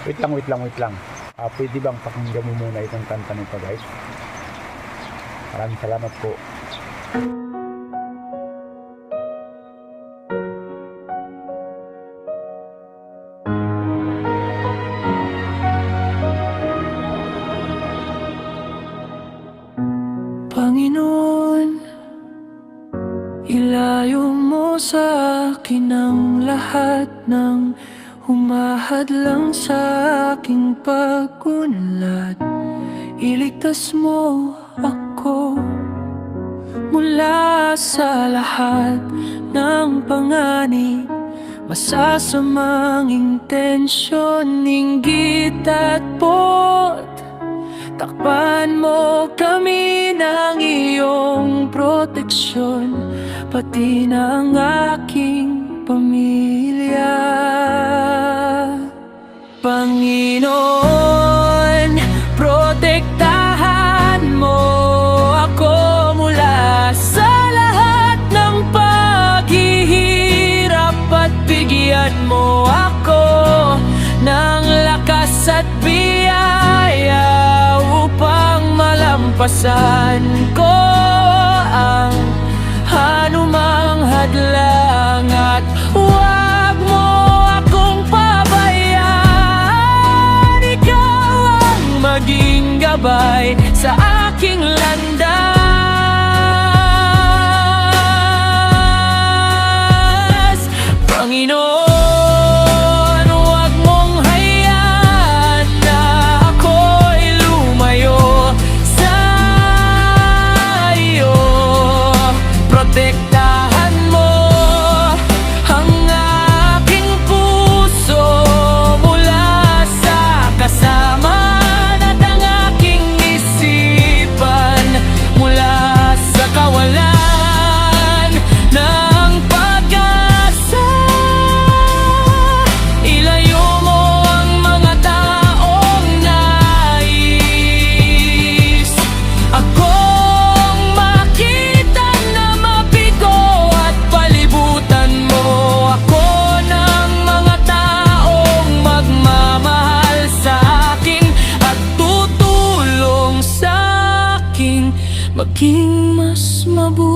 Wait lang. Pwede bang pakinggan mo muna itong kanta nito, guys? Maraming salamat po. Panginoon, ilayo mo sa akin ang lahat ng humahadlang sa aking pag-unlad. Iligtas mo ako mula sa lahat ng panganib, masasamang intensyon, inggit at pot. Takpan mo kami ng iyong proteksyon, pati na ang aking pamilya. Panginoon, protektahan mo ako mula sa lahat ng paghihirap at bigyan mo ako ng lakas at biyaya upang malampasan ko ang anumang hadlang, at huwag mo akong pabayaan. Ikaw ang maging gabay sa aking landas. Panginoon, protektahan mo ang aking puso mula sa kasamaan at ang aking isipan mula sa kawalan ng pag-asa. Ilayo mo ang mga taong nais akong makita na mabigo, at palibutan mo ako ng mga taong magmamahal sa akin at tutulong sa akin maging mas mabuti.